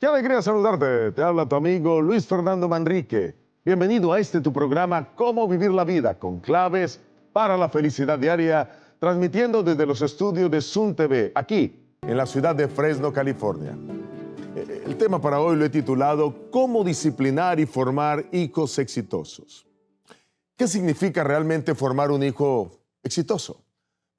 Qué alegría saludarte. Te habla tu amigo Luis Fernando Manrique. Bienvenido a tu programa Cómo Vivir la Vida, con claves para la felicidad diaria, transmitiendo desde los estudios de Sun TV, aquí, en la ciudad de Fresno, California. El tema para hoy lo he titulado Cómo disciplinar y formar hijos exitosos. ¿Qué significa realmente formar un hijo exitoso?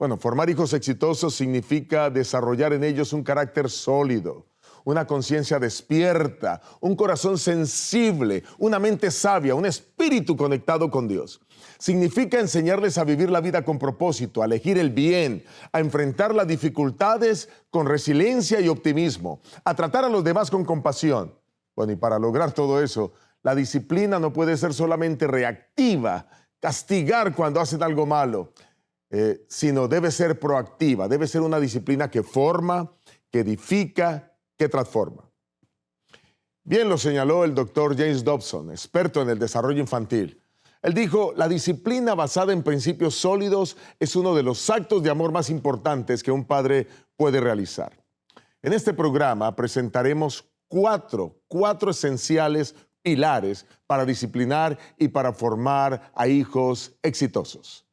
Bueno, formar hijos exitosos significa desarrollar en ellos un carácter sólido, una conciencia despierta, un corazón sensible, una mente sabia, un espíritu conectado con Dios. Significa enseñarles a vivir la vida con propósito, a elegir el bien, a enfrentar las dificultades con resiliencia y optimismo, a tratar a los demás con compasión. Bueno, y para lograr todo eso, la disciplina no puede ser solamente reactiva, castigar cuando hacen algo malo, sino debe ser proactiva, debe ser una disciplina que forma, que edifica, que transforma. Bien lo señaló el doctor James Dobson, experto en el desarrollo infantil. Él dijo, la disciplina basada en principios sólidos es uno de los actos de amor más importantes que un padre puede realizar. En este programa presentaremos cuatro esenciales pilares para disciplinar y para formar a hijos exitosos.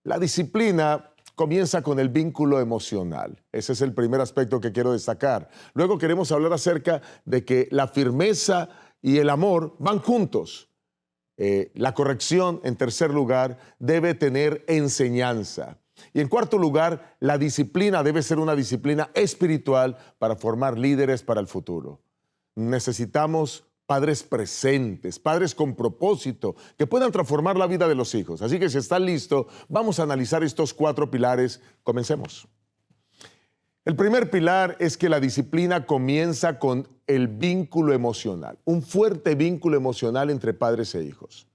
La disciplina comienza con el vínculo emocional. Ese es el primer aspecto que quiero destacar. Luego queremos hablar acerca de que la firmeza y el amor van juntos. La corrección, en tercer lugar, debe tener enseñanza. Y en cuarto lugar, la disciplina debe ser una disciplina espiritual para formar líderes para el futuro. Necesitamos padres presentes, padres con propósito, que puedan transformar la vida de los hijos. Así que si están listos, vamos a analizar estos cuatro pilares. Comencemos. El primer pilar es que la disciplina comienza con el vínculo emocional, un fuerte vínculo emocional entre padres e hijos.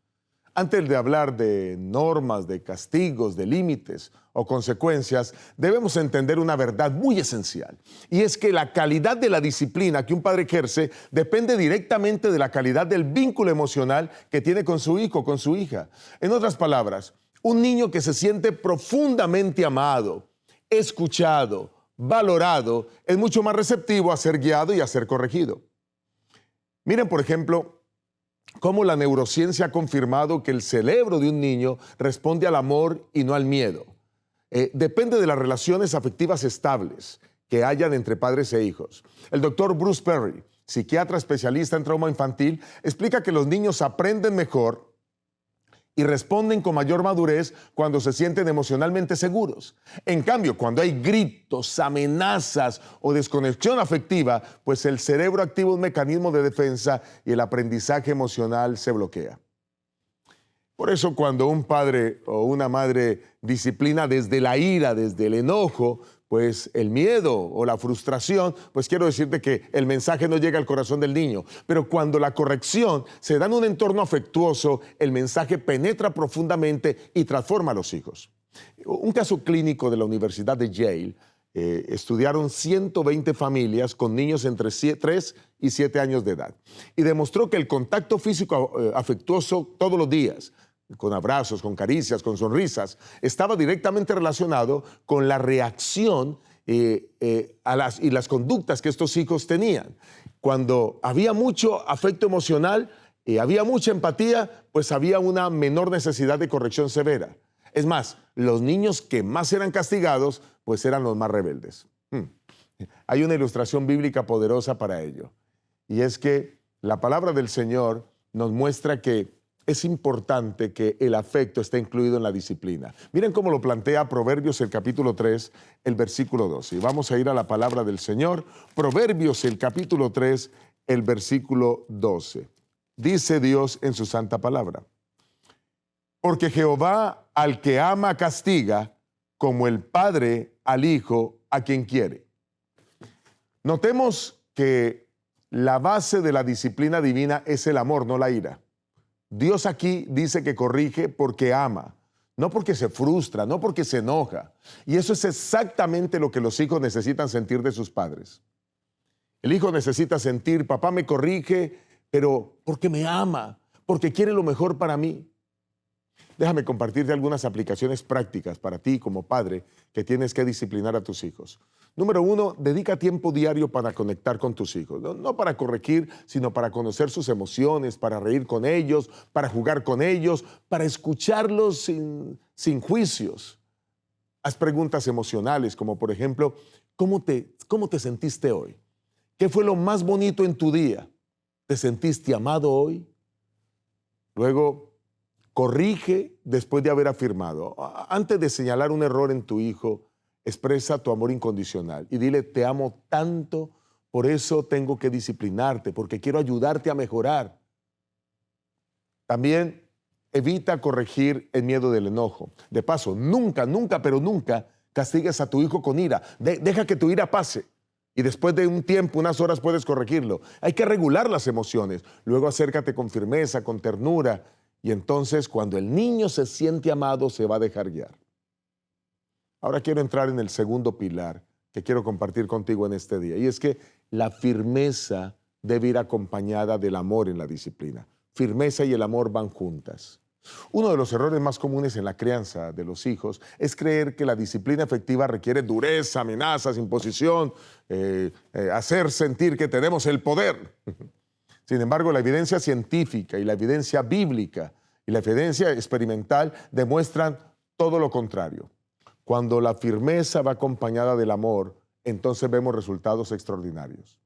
Antes de hablar de normas, de castigos, de límites o consecuencias, debemos entender una verdad muy esencial. Y es que la calidad de la disciplina que un padre ejerce depende directamente de la calidad del vínculo emocional que tiene con su hijo, con su hija. En otras palabras, un niño que se siente profundamente amado, escuchado, valorado, es mucho más receptivo a ser guiado y a ser corregido. Miren, por ejemplo, cómo la neurociencia ha confirmado que el cerebro de un niño responde al amor y no al miedo. Depende de las relaciones afectivas estables que hayan entre padres e hijos. El doctor Bruce Perry, psiquiatra especialista en trauma infantil, explica que los niños aprenden mejor y responden con mayor madurez cuando se sienten emocionalmente seguros. En cambio, cuando hay gritos, amenazas o desconexión afectiva, pues el cerebro activa un mecanismo de defensa y el aprendizaje emocional se bloquea. Por eso, cuando un padre o una madre disciplina desde la ira, desde el enojo, pues el miedo o la frustración, pues quiero decirte que el mensaje no llega al corazón del niño. Pero cuando la corrección se da en un entorno afectuoso, el mensaje penetra profundamente y transforma a los hijos. Un caso clínico de la Universidad de Yale, estudiaron 120 familias con niños entre 3 y 7 años de edad y demostró que el contacto físico afectuoso todos los días, con abrazos, con caricias, con sonrisas, estaba directamente relacionado con la reacción y las conductas que estos hijos tenían. Cuando había mucho afecto emocional y había mucha empatía, pues había una menor necesidad de corrección severa. Es más, los niños que más eran castigados, pues eran los más rebeldes. Hay una ilustración bíblica poderosa para ello. Y es que la palabra del Señor nos muestra que es importante que el afecto esté incluido en la disciplina. Miren cómo lo plantea Proverbios, el capítulo 3, el versículo 12. Y vamos a ir a la palabra del Señor. Proverbios, el capítulo 3, el versículo 12. Dice Dios en su santa palabra: porque Jehová al que ama castiga, como el padre al hijo a quien quiere. Notemos que la base de la disciplina divina es el amor, no la ira. Dios aquí dice que corrige porque ama, no porque se frustra, no porque se enoja. Y eso es exactamente lo que los hijos necesitan sentir de sus padres. El hijo necesita sentir, papá me corrige, pero porque me ama, porque quiere lo mejor para mí. Déjame compartirte algunas aplicaciones prácticas para ti como padre que tienes que disciplinar a tus hijos. Número 1, dedica tiempo diario para conectar con tus hijos. No para corregir, sino para conocer sus emociones, para reír con ellos, para jugar con ellos, para escucharlos sin juicios. Haz preguntas emocionales, como por ejemplo, ¿cómo te sentiste hoy? ¿Qué fue lo más bonito en tu día? ¿Te sentiste amado hoy? Luego, corrige después de haber afirmado. Antes de señalar un error en tu hijo, expresa tu amor incondicional y dile, te amo tanto, por eso tengo que disciplinarte, porque quiero ayudarte a mejorar. También evita corregir el miedo del enojo. De paso, nunca, pero nunca castigues a tu hijo con ira. Deja que tu ira pase. Y después de un tiempo, unas horas, puedes corregirlo. Hay que regular las emociones. Luego acércate con firmeza, con ternura. Y entonces, cuando el niño se siente amado, se va a dejar guiar. Ahora quiero entrar en el segundo pilar que quiero compartir contigo en este día. Y es que la firmeza debe ir acompañada del amor en la disciplina. Firmeza y el amor van juntas. Uno de los errores más comunes en la crianza de los hijos es creer que la disciplina efectiva requiere dureza, amenazas, imposición, hacer sentir que tenemos el poder. Sin embargo, la evidencia científica y la evidencia bíblica y la evidencia experimental demuestran todo lo contrario. Cuando la firmeza va acompañada del amor, entonces vemos resultados extraordinarios.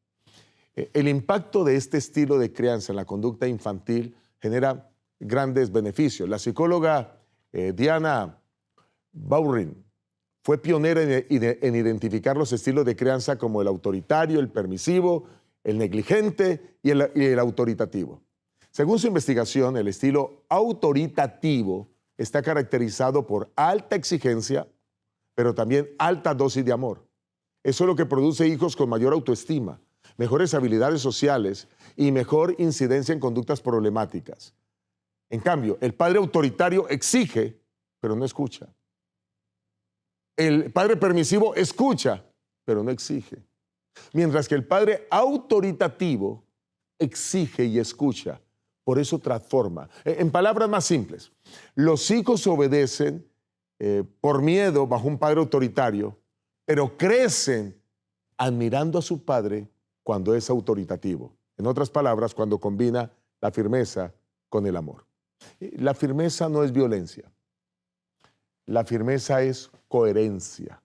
El impacto de este estilo de crianza en la conducta infantil genera grandes beneficios. La psicóloga Diana Baurin fue pionera en identificar los estilos de crianza como el autoritario, el permisivo, el negligente y el autoritativo. Según su investigación, el estilo autoritativo está caracterizado por alta exigencia, pero también alta dosis de amor. Eso es lo que produce hijos con mayor autoestima, mejores habilidades sociales y mejor incidencia en conductas problemáticas. En cambio, el padre autoritario exige, pero no escucha. El padre permisivo escucha, pero no exige. Mientras que el padre autoritativo exige y escucha, por eso transforma. En palabras más simples, los hijos obedecen por miedo bajo un padre autoritario, pero crecen admirando a su padre cuando es autoritativo. En otras palabras, cuando combina la firmeza con el amor. La firmeza no es violencia. La firmeza es coherencia.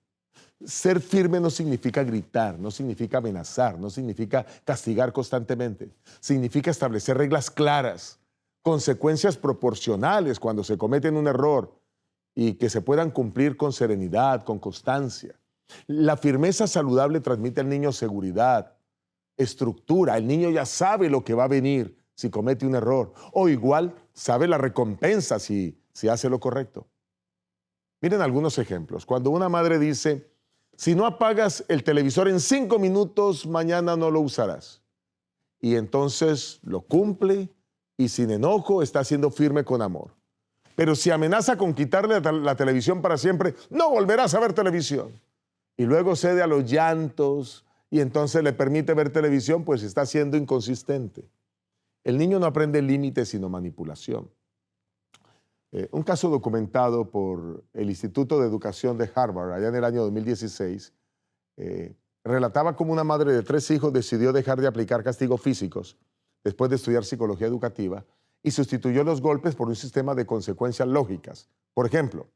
Ser firme no significa gritar, no significa amenazar, no significa castigar constantemente. Significa establecer reglas claras, consecuencias proporcionales cuando se cometen un error y que se puedan cumplir con serenidad, con constancia. La firmeza saludable transmite al niño seguridad, estructura. El niño ya sabe lo que va a venir si comete un error, o igual sabe la recompensa si hace lo correcto. Miren algunos ejemplos. Cuando una madre dice, si no apagas el televisor en 5 minutos, mañana no lo usarás. Y entonces lo cumple y sin enojo está siendo firme con amor. Pero si amenaza con quitarle la televisión para siempre, no volverás a ver televisión. Y luego cede a los llantos y entonces le permite ver televisión, pues está siendo inconsistente. El niño no aprende límites sino manipulación. Un caso documentado por el Instituto de Educación de Harvard allá en el año 2016 relataba cómo una madre de 3 hijos decidió dejar de aplicar castigos físicos después de estudiar psicología educativa y sustituyó los golpes por un sistema de consecuencias lógicas. Por ejemplo,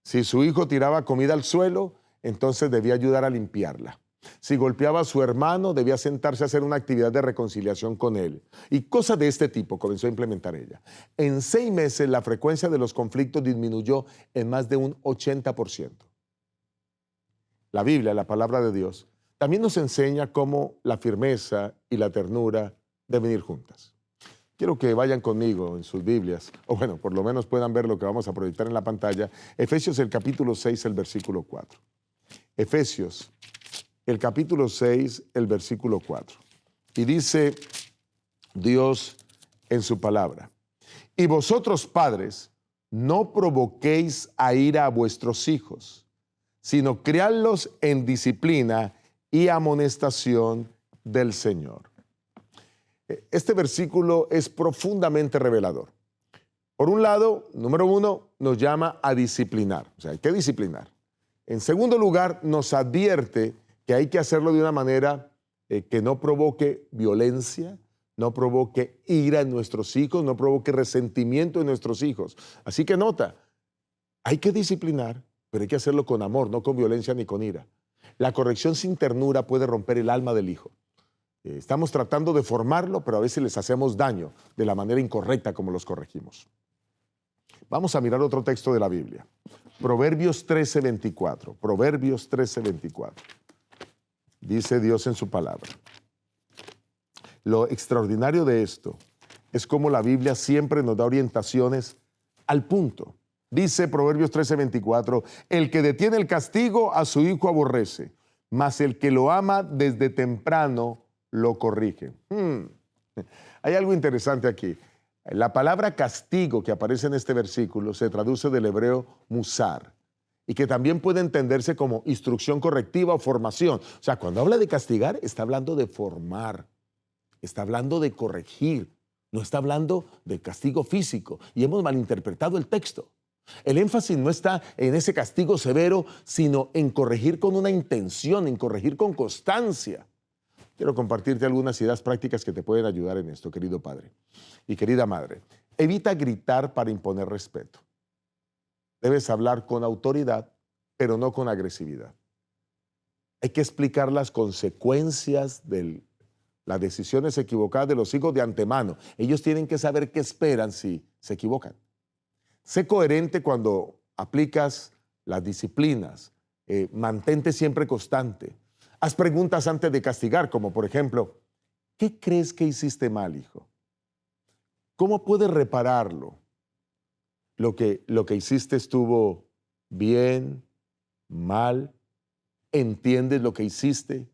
si su hijo tiraba comida al suelo, entonces debía ayudar a limpiarla. Si golpeaba a su hermano, debía sentarse a hacer una actividad de reconciliación con él. Y cosas de este tipo comenzó a implementar ella. En 6 meses, la frecuencia de los conflictos disminuyó en más de un 80%. La Biblia, la palabra de Dios, también nos enseña cómo la firmeza y la ternura deben ir juntas. Quiero que vayan conmigo en sus Biblias, o bueno, por lo menos puedan ver lo que vamos a proyectar en la pantalla. Efesios, el capítulo 6, el versículo 4. Efesios, el capítulo 6, el versículo 4. Y dice Dios en su palabra, y vosotros padres, no provoquéis a ira a vuestros hijos, sino criadlos en disciplina y amonestación del Señor. Este versículo es profundamente revelador. Por un lado, número uno, nos llama a disciplinar, o sea, hay que disciplinar. En segundo lugar, nos advierte que hay que hacerlo de una manera que no provoque violencia, no provoque ira en nuestros hijos, no provoque resentimiento en nuestros hijos. Así que nota, hay que disciplinar, pero hay que hacerlo con amor, no con violencia ni con ira. La corrección sin ternura puede romper el alma del hijo. Estamos tratando de formarlo, pero a veces les hacemos daño de la manera incorrecta como los corregimos. Vamos a mirar otro texto de la Biblia. Proverbios 13:24. Proverbios 13:24. Dice Dios en su palabra. Lo extraordinario de esto es cómo la Biblia siempre nos da orientaciones al punto. Dice Proverbios 13:24, el que detiene el castigo a su hijo aborrece, mas el que lo ama desde temprano lo corrige. Hay algo interesante aquí. La palabra castigo que aparece en este versículo se traduce del hebreo musar y que también puede entenderse como instrucción correctiva o formación. O sea, cuando habla de castigar, está hablando de formar, está hablando de corregir, no está hablando de castigo físico. Y hemos malinterpretado el texto. El énfasis no está en ese castigo severo, sino en corregir con una intención, en corregir con constancia. Quiero compartirte algunas ideas prácticas que te pueden ayudar en esto, querido padre y querida madre. Evita gritar para imponer respeto. Debes hablar con autoridad, pero no con agresividad. Hay que explicar las consecuencias de las decisiones equivocadas de los hijos de antemano. Ellos tienen que saber qué esperan si se equivocan. Sé coherente cuando aplicas las disciplinas. Mantente siempre constante. Haz preguntas antes de castigar, como por ejemplo, ¿qué crees que hiciste mal, hijo? ¿Cómo puedes repararlo? ¿Lo que hiciste estuvo bien, mal? ¿Entiendes lo que hiciste?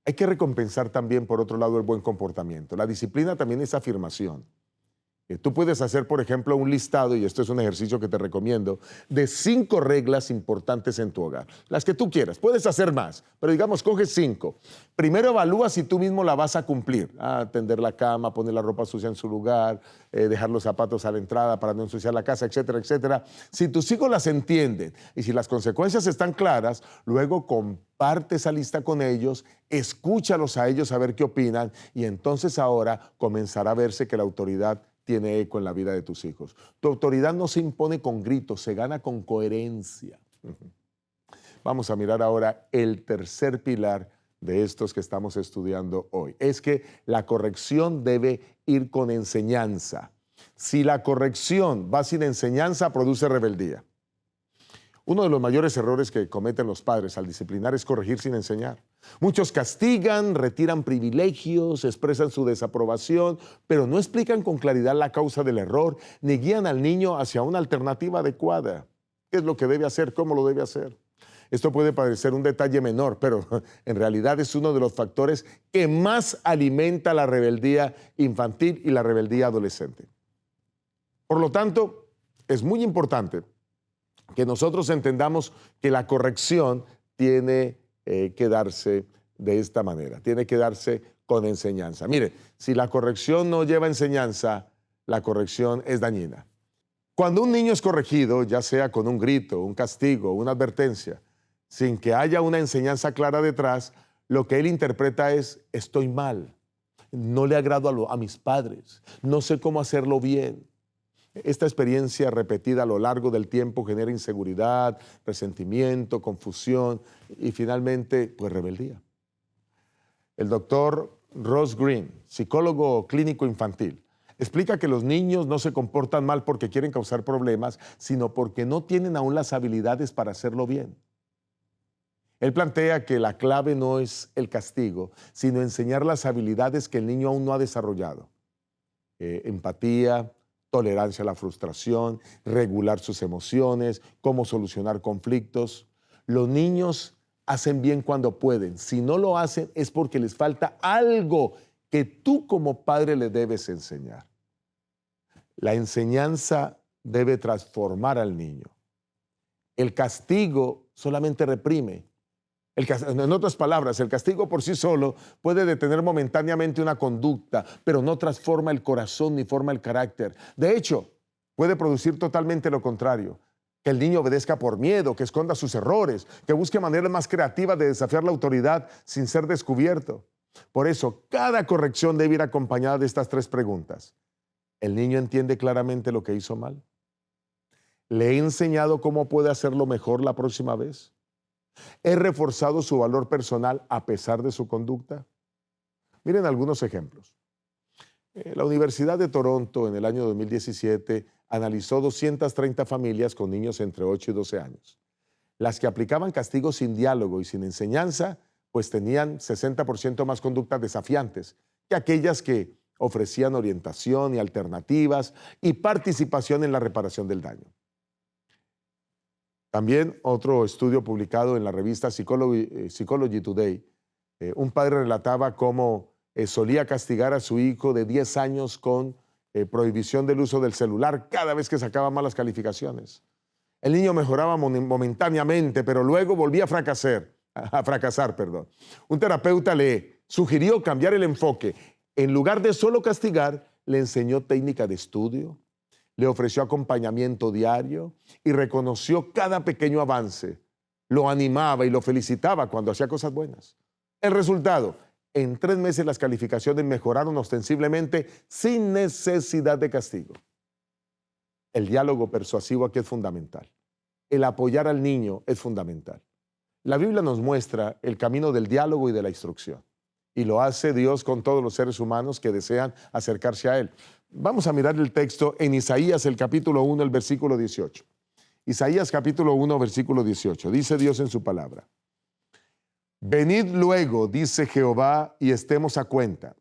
Hay que recompensar también, por otro lado, el buen comportamiento. La disciplina también es afirmación. Tú puedes hacer, por ejemplo, un listado, y esto es un ejercicio que te recomiendo, de 5 reglas importantes en tu hogar. Las que tú quieras. Puedes hacer más, pero digamos, coge 5. Primero evalúa si tú mismo la vas a cumplir. Tender la cama, poner la ropa sucia en su lugar, dejar los zapatos a la entrada para no ensuciar la casa, etcétera, etcétera. Si tus hijos las entienden y si las consecuencias están claras, luego comparte esa lista con ellos, escúchalos a ellos a ver qué opinan y entonces ahora comenzará a verse que la autoridad tiene eco en la vida de tus hijos. Tu autoridad no se impone con gritos, se gana con coherencia. Vamos a mirar ahora el tercer pilar de estos que estamos estudiando hoy. Es que la corrección debe ir con enseñanza. Si la corrección va sin enseñanza, produce rebeldía. Uno de los mayores errores que cometen los padres al disciplinar es corregir sin enseñar. Muchos castigan, retiran privilegios, expresan su desaprobación, pero no explican con claridad la causa del error, ni guían al niño hacia una alternativa adecuada. ¿Qué es lo que debe hacer? ¿Cómo lo debe hacer? Esto puede parecer un detalle menor, pero en realidad es uno de los factores que más alimenta la rebeldía infantil y la rebeldía adolescente. Por lo tanto, es muy importante que nosotros entendamos que la corrección tiene que darse de esta manera, tiene que darse con enseñanza. Mire, si la corrección no lleva enseñanza, la corrección es dañina. Cuando un niño es corregido, ya sea con un grito, un castigo, una advertencia, sin que haya una enseñanza clara detrás, lo que él interpreta es: estoy mal, no le agrado a mis padres, no sé cómo hacerlo bien. Esta experiencia repetida a lo largo del tiempo genera inseguridad, resentimiento, confusión y finalmente, pues, rebeldía. El doctor Ross Green, psicólogo clínico infantil, explica que los niños no se comportan mal porque quieren causar problemas, sino porque no tienen aún las habilidades para hacerlo bien. Él plantea que la clave no es el castigo, sino enseñar las habilidades que el niño aún no ha desarrollado. Empatía, tolerancia a la frustración, regular sus emociones, cómo solucionar conflictos. Los niños hacen bien cuando pueden. Si no lo hacen es porque les falta algo que tú como padre le debes enseñar. La enseñanza debe transformar al niño. El castigo solamente reprime. En otras palabras, el castigo por sí solo puede detener momentáneamente una conducta, pero no transforma el corazón ni forma el carácter. De hecho, puede producir totalmente lo contrario: que el niño obedezca por miedo, que esconda sus errores, que busque maneras más creativas de desafiar la autoridad sin ser descubierto. Por eso, cada corrección debe ir acompañada de estas 3 preguntas. ¿El niño entiende claramente lo que hizo mal? ¿Le he enseñado cómo puede hacerlo mejor la próxima vez? ¿He reforzado su valor personal a pesar de su conducta? Miren algunos ejemplos. La Universidad de Toronto en el año 2017 analizó 230 familias con niños entre 8 y 12 años. Las que aplicaban castigos sin diálogo y sin enseñanza, pues tenían 60% más conductas desafiantes que aquellas que ofrecían orientación y alternativas y participación en la reparación del daño. También otro estudio publicado en la revista Psychology Today, un padre relataba cómo solía castigar a su hijo de 10 años con prohibición del uso del celular cada vez que sacaba malas calificaciones. El niño mejoraba momentáneamente, pero luego volvía a fracasar. Un terapeuta le sugirió cambiar el enfoque. En lugar de solo castigar, le enseñó técnica de estudio, le ofreció acompañamiento diario y reconoció cada pequeño avance. Lo animaba y lo felicitaba cuando hacía cosas buenas. El resultado: en 3 meses las calificaciones mejoraron ostensiblemente sin necesidad de castigo. El diálogo persuasivo aquí es fundamental. El apoyar al niño es fundamental. La Biblia nos muestra el camino del diálogo y de la instrucción. Y lo hace Dios con todos los seres humanos que desean acercarse a Él. Vamos a mirar el texto en Isaías, el capítulo 1, el versículo 18. Isaías capítulo 1, versículo 18. Dice Dios en su palabra: Venid luego, dice Jehová, y estemos a cuenta.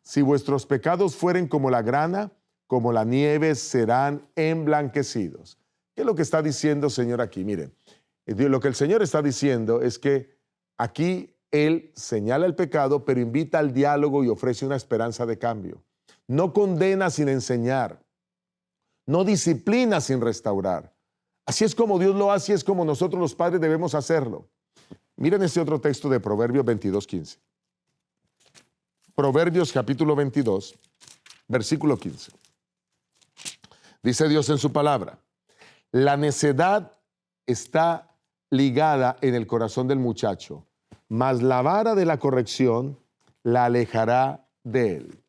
Si vuestros pecados fueren como la grana, como la nieve serán emblanquecidos. ¿Qué es lo que está diciendo el Señor aquí? Miren, lo que el Señor está diciendo es que aquí Él señala el pecado, pero invita al diálogo y ofrece una esperanza de cambio. No condena sin enseñar, no disciplina sin restaurar. Así es como Dios lo hace y es como nosotros los padres debemos hacerlo. Miren este otro texto de Proverbios 22:15. Proverbios capítulo 22, versículo 15. Dice Dios en su palabra: la necedad está ligada en el corazón del muchacho, mas la vara de la corrección la alejará de él.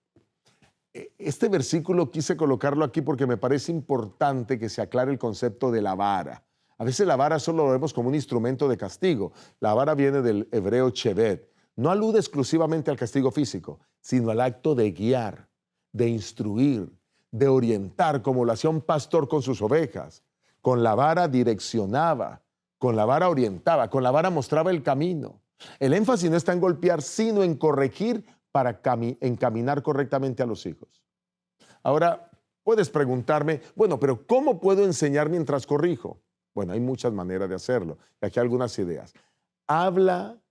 Este versículo quise colocarlo aquí porque me parece importante que se aclare el concepto de la vara. A veces la vara solo lo vemos como un instrumento de castigo. La vara viene del hebreo shevet. No alude exclusivamente al castigo físico, sino al acto de guiar, de instruir, de orientar, como lo hacía un pastor con sus ovejas. Con la vara direccionaba, con la vara orientaba, con la vara mostraba el camino. El énfasis no está en golpear, sino en corregir para encaminar correctamente a los hijos. Ahora, puedes preguntarme, bueno, pero ¿cómo puedo enseñar mientras corrijo? Bueno, hay muchas maneras de hacerlo. Y aquí algunas ideas. Habla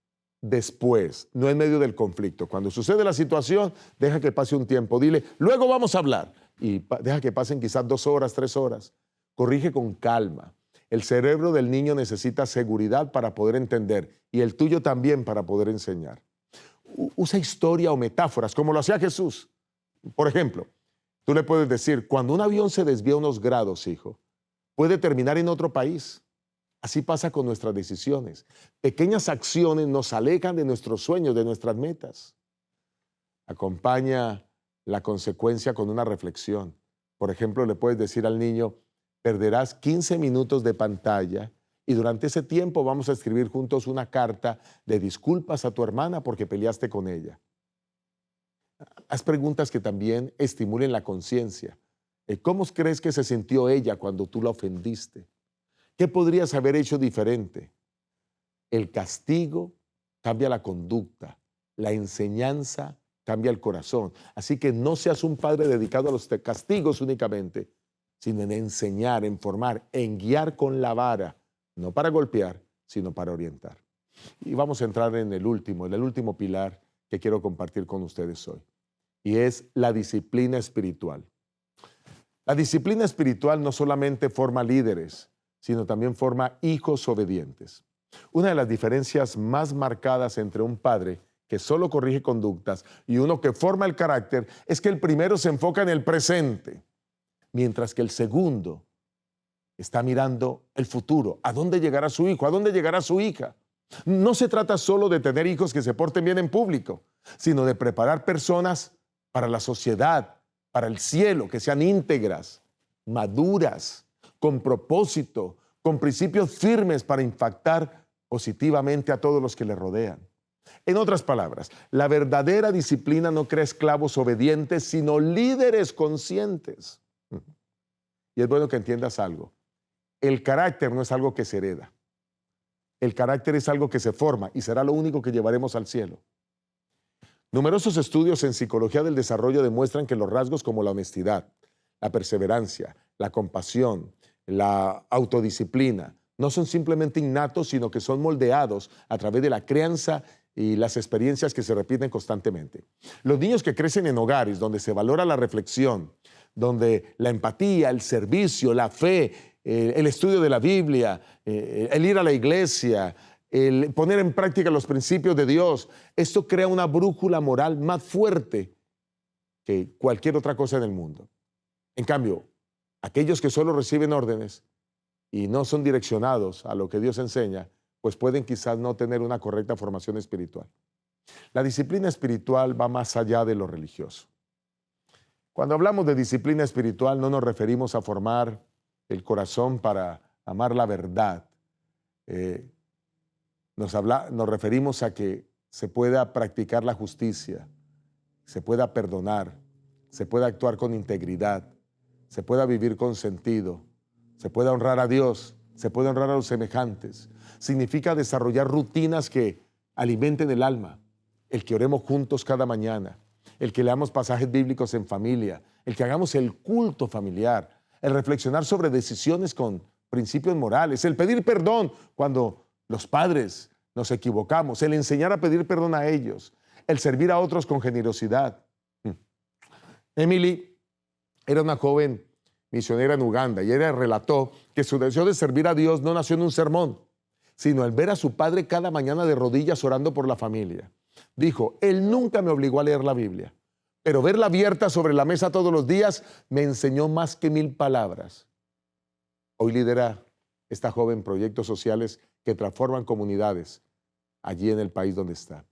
después, no en medio del conflicto. Cuando sucede la situación, deja que pase un tiempo. Dile, luego vamos a hablar. Y deja que pasen quizás 2 horas, 3 horas. Corrige con calma. El cerebro del niño necesita seguridad para poder entender y el tuyo también para poder enseñar. Usa historia o metáforas, como lo hacía Jesús. Por ejemplo, tú le puedes decir, cuando un avión se desvía unos grados, hijo, puede terminar en otro país. Así pasa con nuestras decisiones. Pequeñas acciones nos alejan de nuestros sueños, de nuestras metas. Acompaña la consecuencia con una reflexión. Por ejemplo, le puedes decir al niño, perderás 15 minutos de pantalla y durante ese tiempo vamos a escribir juntos una carta de disculpas a tu hermana porque peleaste con ella. Haz preguntas que también estimulen la conciencia. ¿Cómo crees que se sintió ella cuando tú la ofendiste? ¿Qué podrías haber hecho diferente? El castigo cambia la conducta, la enseñanza cambia el corazón. Así que no seas un padre dedicado a los castigos únicamente, sino en enseñar, en formar, en guiar con la vara, no para golpear, sino para orientar. Y vamos a entrar en el último pilar que quiero compartir con ustedes hoy, y es la disciplina espiritual. La disciplina espiritual no solamente forma líderes, sino también forma hijos obedientes. Una de las diferencias más marcadas entre un padre que solo corrige conductas y uno que forma el carácter es que el primero se enfoca en el presente, mientras que el segundo está mirando el futuro. ¿A dónde llegará su hijo? ¿A dónde llegará su hija? No se trata solo de tener hijos que se porten bien en público, sino de preparar personas para la sociedad, para el cielo, que sean íntegras, maduras, con propósito, con principios firmes para impactar positivamente a todos los que le rodean. En otras palabras, la verdadera disciplina no crea esclavos obedientes, sino líderes conscientes. Y es bueno que entiendas algo. El carácter no es algo que se hereda. El carácter es algo que se forma y será lo único que llevaremos al cielo. Numerosos estudios en psicología del desarrollo demuestran que los rasgos como la honestidad, la perseverancia, la compasión, la autodisciplina, no son simplemente innatos, sino que son moldeados a través de la crianza y las experiencias que se repiten constantemente. Los niños que crecen en hogares donde se valora la reflexión, donde la empatía, el servicio, la fe, el estudio de la Biblia, el ir a la iglesia, el poner en práctica los principios de Dios, esto crea una brújula moral más fuerte que cualquier otra cosa en el mundo. En cambio, aquellos que solo reciben órdenes y no son direccionados a lo que Dios enseña, pues pueden quizás no tener una correcta formación espiritual. La disciplina espiritual va más allá de lo religioso. Cuando hablamos de disciplina espiritual no nos referimos a formar el corazón para amar la verdad. Nos referimos a que se pueda practicar la justicia, se pueda perdonar, se pueda actuar con integridad, se pueda vivir con sentido, se pueda honrar a Dios, se pueda honrar a los semejantes. Significa desarrollar rutinas que alimenten el alma, el que oremos juntos cada mañana, el que leamos pasajes bíblicos en familia, el que hagamos el culto familiar, el reflexionar sobre decisiones con principios morales, el pedir perdón cuando los padres nos equivocamos, el enseñar a pedir perdón a ellos, el servir a otros con generosidad. Emily era una joven misionera en Uganda y ella relató que su deseo de servir a Dios no nació en un sermón, sino al ver a su padre cada mañana de rodillas orando por la familia. Dijo, él nunca me obligó a leer la Biblia, pero verla abierta sobre la mesa todos los días me enseñó más que 1000 palabras. Hoy lidera esta joven proyectos sociales que transforman comunidades allí en el país donde está.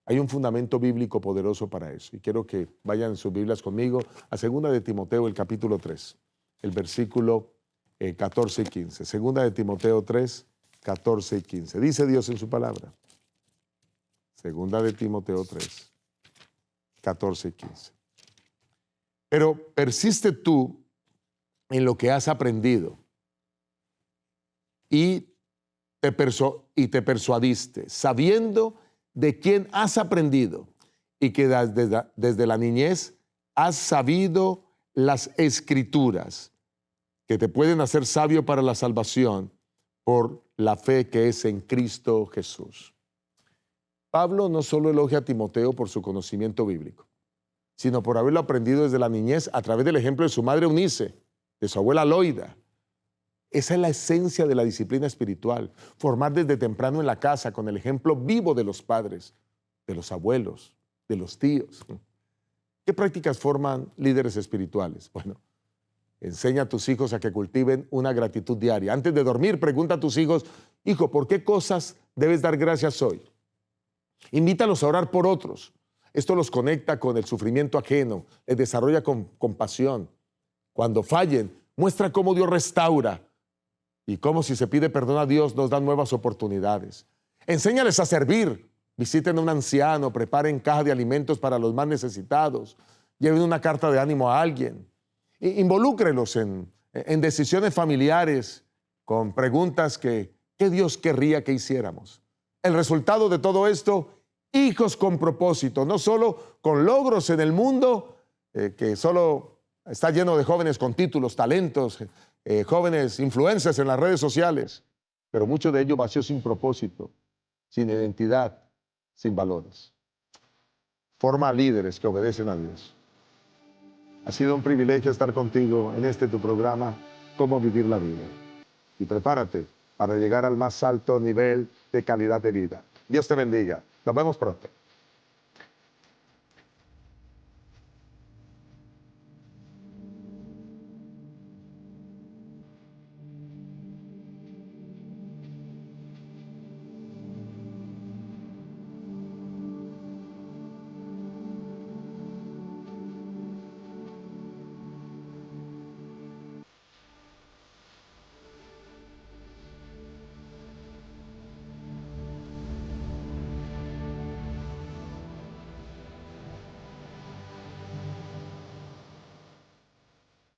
Hay un fundamento bíblico poderoso para eso y quiero que vayan en sus Biblias conmigo a 2 de Timoteo, el capítulo 3, el versículo 14 y 15. 2 de Timoteo 3, 14 y 15. Dice Dios en su palabra. 2 de Timoteo 3, 14 y 15. Pero persiste tú en lo que has aprendido y te persuadiste, sabiendo de quién has aprendido y que desde la niñez has sabido las escrituras que te pueden hacer sabio para la salvación por la fe que es en Cristo Jesús. Pablo no solo elogia a Timoteo por su conocimiento bíblico, sino por haberlo aprendido desde la niñez a través del ejemplo de su madre Eunice, de su abuela Loida. Esa es la esencia de la disciplina espiritual, formar desde temprano en la casa con el ejemplo vivo de los padres, de los abuelos, de los tíos. ¿Qué prácticas forman líderes espirituales? Bueno, enseña a tus hijos a que cultiven una gratitud diaria. Antes de dormir, pregunta a tus hijos, hijo, ¿por qué cosas debes dar gracias hoy? Invítalos a orar por otros. Esto los conecta con el sufrimiento ajeno, les desarrolla compasión. Cuando fallen, muestra cómo Dios restaura y cómo si se pide perdón a Dios nos da nuevas oportunidades. Enséñales a servir. Visiten a un anciano, preparen caja de alimentos para los más necesitados, lleven una carta de ánimo a alguien. Involúcrelos en decisiones familiares con preguntas que Dios querría que hiciéramos. El resultado de todo esto, hijos con propósito, no solo con logros en el mundo, que solo está lleno de jóvenes con títulos, talentos, jóvenes influencers en las redes sociales, pero muchos de ellos vacíos sin propósito, sin identidad, sin valores. Forma líderes que obedecen a Dios. Ha sido un privilegio estar contigo en tu programa, Cómo Vivir la Vida. Y prepárate, para llegar al más alto nivel de calidad de vida. Dios te bendiga. Nos vemos pronto.